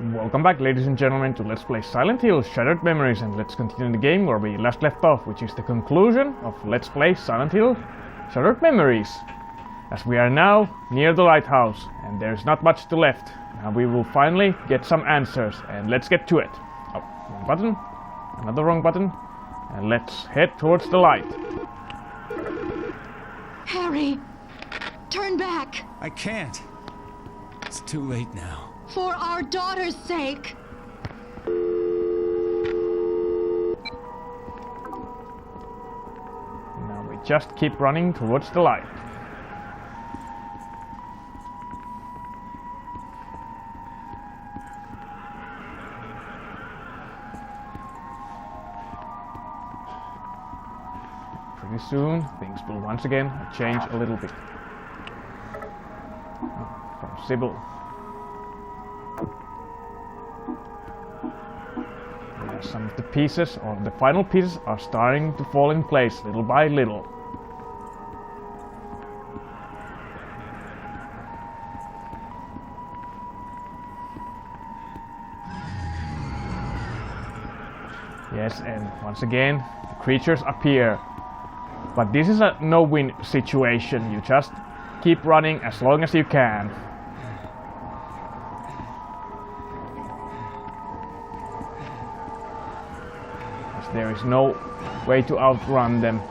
Welcome back, ladies and gentlemen, to Let's Play Silent Hill Shattered Memories, and let's continue the game where we last left off, which is the conclusion of Let's Play Silent Hill Shattered Memories. As we are now near the lighthouse, and there's not much to left. Now we will finally get some answers, and let's get to it. Oh, wrong button. Another wrong button. And let's head towards the light. Harry, turn back. I can't. It's too late now. For our daughter's sake. Now we just keep running towards the light. Pretty soon, things will once again change a little bit. From Sybil. Some of the pieces, or the final pieces, are starting to fall in place little by little. Yes, and once again, the creatures appear. But this is a no-win situation. You just keep running as long as you can. There is no way to outrun them.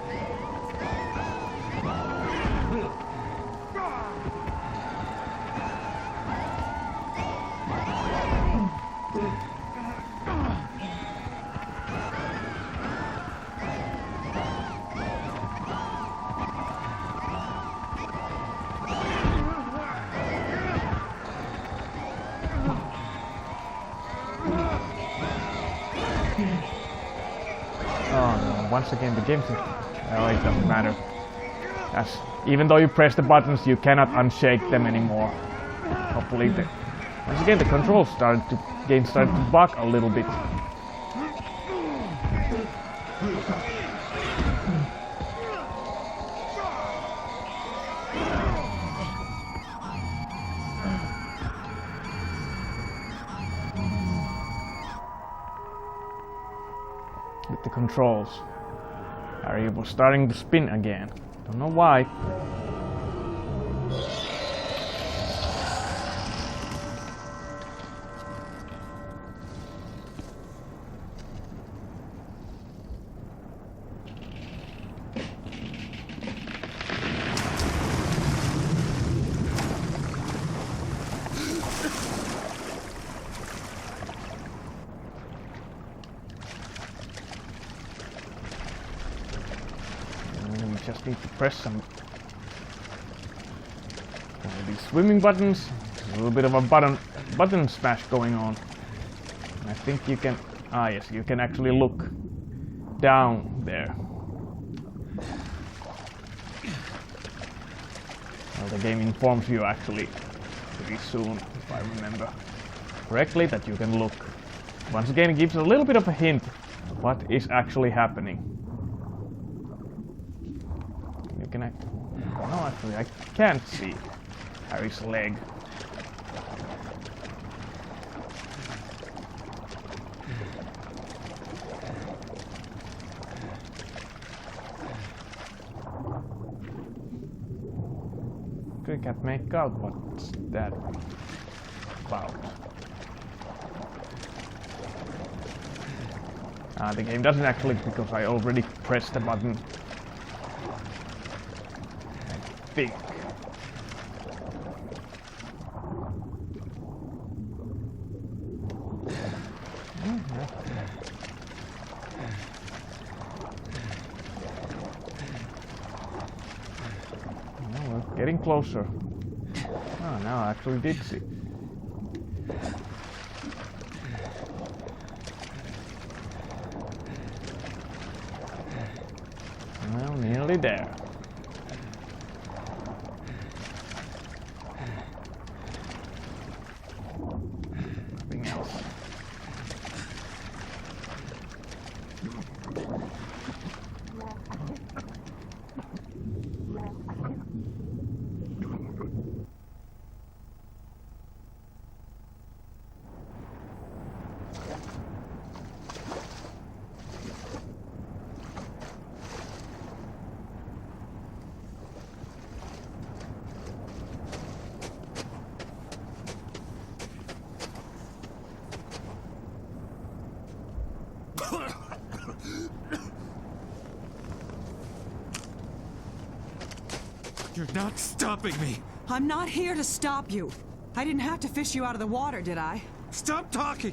Once again, the game, well, it doesn't matter. As even though you press the buttons, you cannot unshake them anymore. Hopefully, once again, the controls started to bug a little bit. With the controls. Harry was starting to spin again. Don't know why. Just need to press some of these swimming buttons. There's a little bit of a button smash going on. And I think you can, yes, you can actually look down there. Well, the game informs you actually pretty soon, if I remember correctly, that you can look. Once again, it gives a little bit of a hint of what is actually happening. No, actually, I can't see Harry's leg. I can't make out what's that about. The game doesn't actually, because I already pressed the button. Think. We're getting closer. Oh, now I actually did see. Well, nearly there. You're not stopping me! I'm not here to stop you. I didn't have to fish you out of the water, did I? Stop talking!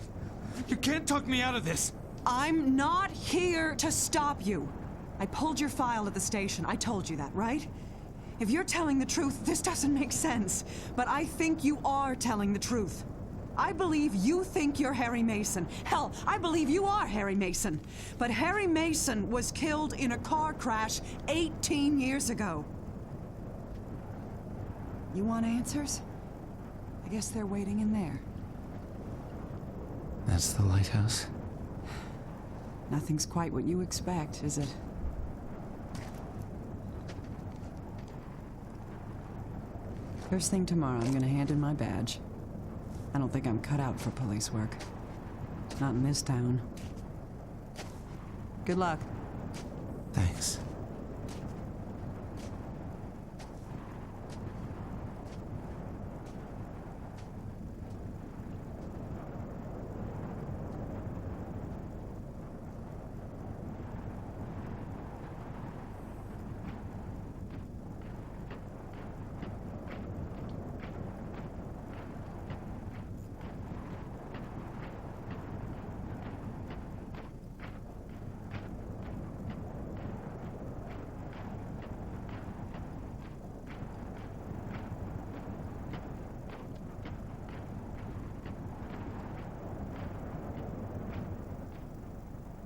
You can't talk me out of this! I'm not here to stop you. I pulled your file at the station. I told you that, right? If you're telling the truth, this doesn't make sense. But I think you are telling the truth. I believe you think you're Harry Mason. Hell, I believe you are Harry Mason. But Harry Mason was killed in a car crash 18 years ago. You want answers? I guess they're waiting in there. That's the lighthouse? Nothing's quite what you expect, is it? First thing tomorrow, I'm gonna hand in my badge. I don't think I'm cut out for police work. Not in this town. Good luck. Thanks.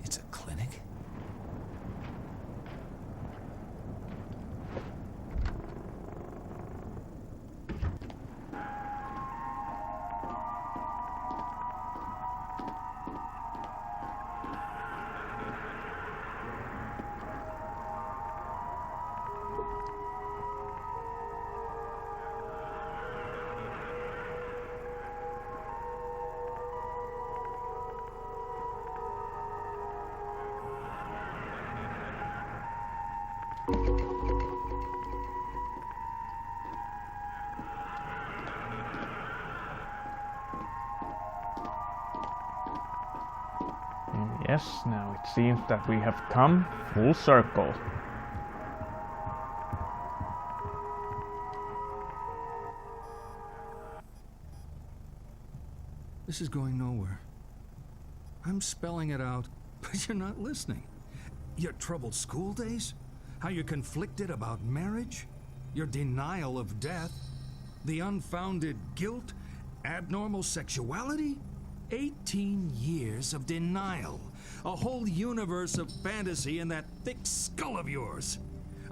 It's a clinic? Yes, now it seems that we have come full circle. This is going nowhere. I'm spelling it out, but you're not listening. Your troubled school days? How you're conflicted about marriage? Your denial of death? The unfounded guilt? Abnormal sexuality? 18 years of denial. A whole universe of fantasy in that thick skull of yours.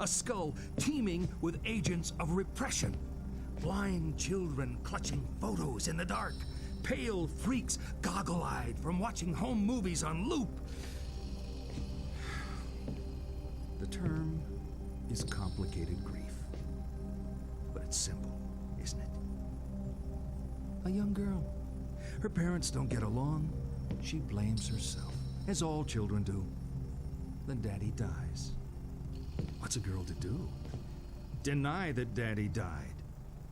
A skull teeming with agents of repression. Blind children clutching photos in the dark. Pale freaks goggle-eyed from watching home movies on loop. The term is complicated grief. But it's simple, isn't it? A young girl. Her parents don't get along. She blames herself, as all children do. Then Daddy dies. What's a girl to do? Deny that Daddy died.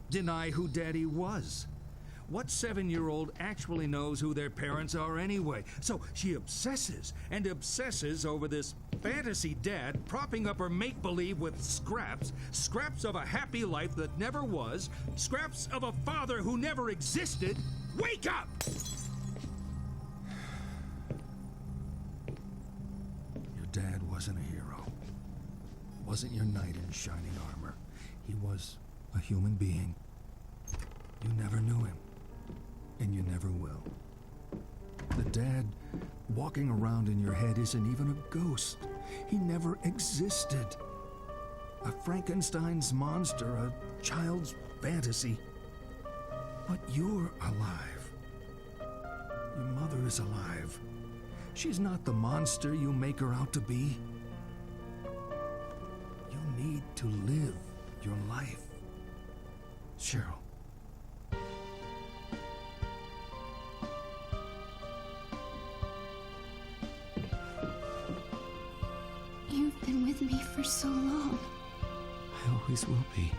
Deny who Daddy was. What 7-year-old actually knows who their parents are anyway? So she obsesses and obsesses over this fantasy dad propping up her make-believe with scraps of a happy life that never was, scraps of a father who never existed. Wake up! Your dad wasn't a hero. Wasn't your knight in shining armor. He was a human being. You never knew him. And you never will. The dad walking around in your head isn't even a ghost. He never existed. A Frankenstein's monster, a child's fantasy. But you're alive. Your mother is alive. She's not the monster you make her out to be. You need to live your life. Cheryl. You've been with me for so long. I always will be.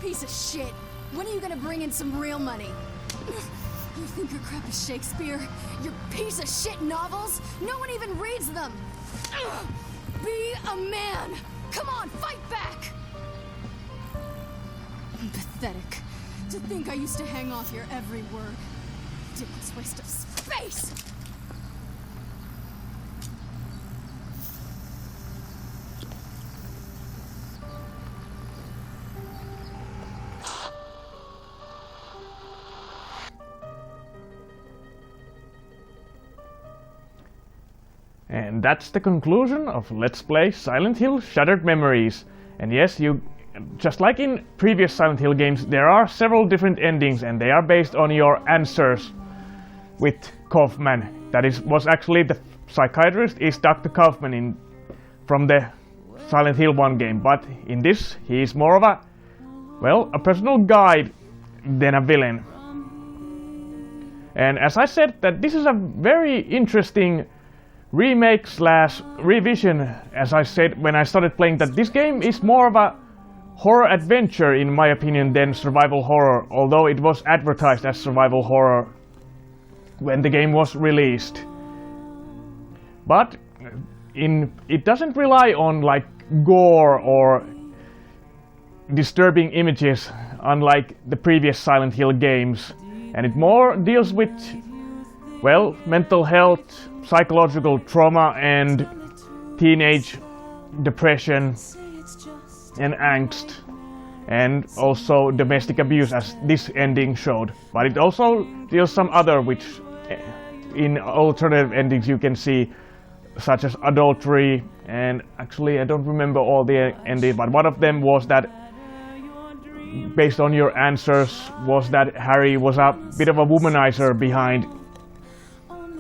piece of shit! When are you gonna bring in some real money? You think your crap is Shakespeare? Your piece of shit novels? No one even reads them! Be a man! Come on, fight back! Pathetic. To think I used to hang off your every word. Ridiculous waste of space! And that's the conclusion of Let's Play Silent Hill Shattered Memories. And yes, just like in previous Silent Hill games, there are several different endings and they are based on your answers with Kaufman. That was actually the psychiatrist is Dr. Kaufman from the Silent Hill 1 game. But in this, he is more of a personal guide than a villain. And as I said, that this is a very interesting remake slash revision, as I said when I started playing, that this game is more of a horror adventure in my opinion than survival horror, although it was advertised as survival horror when the game was released. But it doesn't rely on like gore or disturbing images unlike the previous Silent Hill games, and it more deals with, well, mental health, psychological trauma and teenage depression and angst, and also domestic abuse, as this ending showed. But it also deals some other, which in alternative endings you can see, such as adultery, and actually I don't remember all the endings, but one of them was that, based on your answers, was that Harry was a bit of a womanizer behind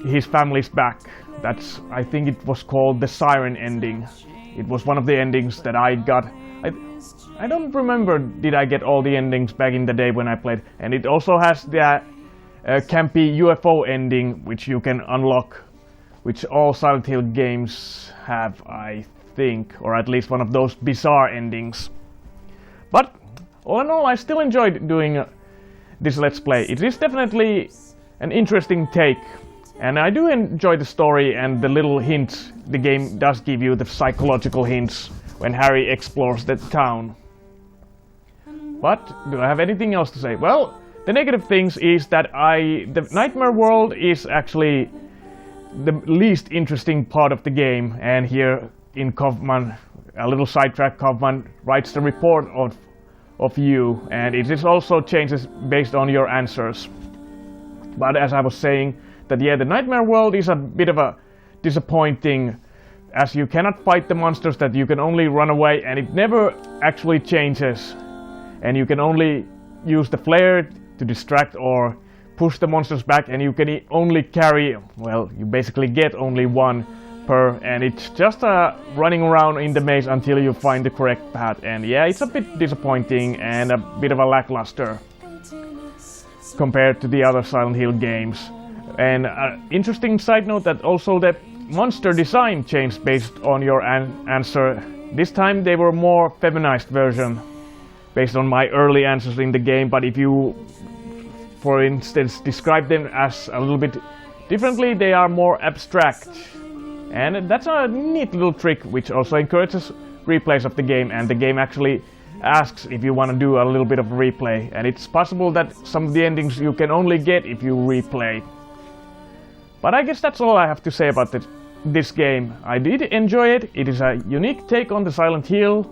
his family's back. That's, I think it was called the Siren ending. It was one of the endings that I got. I don't remember did I get all the endings back in the day when I played. And it also has the campy UFO ending, which you can unlock, which all Silent Hill games have, I think, or at least one of those bizarre endings. But all in all, I still enjoyed doing this Let's Play. It is definitely an interesting take. And I do enjoy the story and the little hints the game does give you, the psychological hints when Harry explores the town. But do I have anything else to say? Well, the negative things is that the Nightmare World is actually the least interesting part of the game, and here in Kaufman, a little sidetrack, Kaufman writes the report of you, and it is also changes based on your answers. But as I was saying, that yeah, the Nightmare World is a bit of a disappointing, as you cannot fight the monsters, that you can only run away, and it never actually changes, and you can only use the flare to distract or push the monsters back, and you can only carry, well, you basically get only one per, and it's just running around in the maze until you find the correct path. And yeah, it's a bit disappointing and a bit of a lackluster compared to the other Silent Hill games. And interesting side note that also the monster design changed based on your answer. This time they were more feminized version based on my early answers in the game, but if you, for instance, describe them as a little bit differently, they are more abstract. And that's a neat little trick which also encourages replays of the game, and the game actually asks if you want to do a little bit of replay, and it's possible that some of the endings you can only get if you replay. But I guess that's all I have to say about this game. I did enjoy it. It is a unique take on the Silent Hill,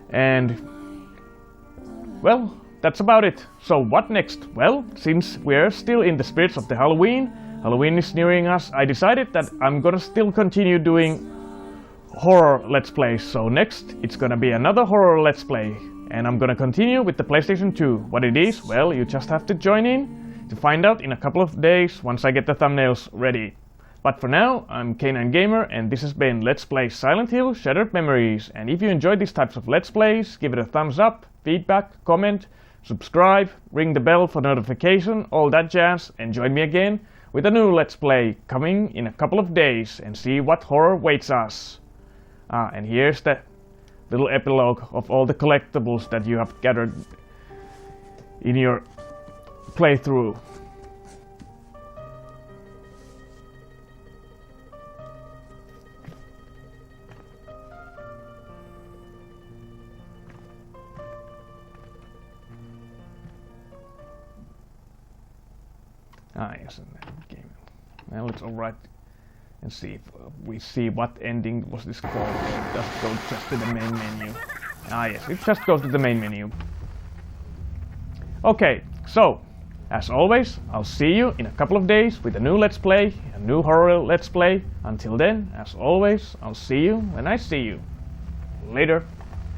and well, that's about it. So what next? Well, since we're still in the spirits of the Halloween is nearing us, I decided that I'm gonna still continue doing horror Let's Plays. So next, it's gonna be another horror Let's Play, and I'm gonna continue with the PlayStation 2. What it is, well, you just have to join in to find out in a couple of days once I get the thumbnails ready. But for now, I'm Kanan Gamer, and this has been Let's Play Silent Hill Shattered Memories. And if you enjoy these types of Let's Plays, give it a thumbs up, feedback, comment, subscribe, ring the bell for notification, all that jazz, and join me again with a new Let's Play coming in a couple of days, and see what horror waits us. And here's the little epilogue of all the collectibles that you have gathered in your playthrough. Ah, yes, and then game. Now let's overwrite and see if we see what ending was this called. It does go just to the main menu. Ah, yes, it just goes to the main menu. Okay, so as always, I'll see you in a couple of days with a new Let's Play, a new horror Let's Play. Until then, as always, I'll see you when I see you. Later.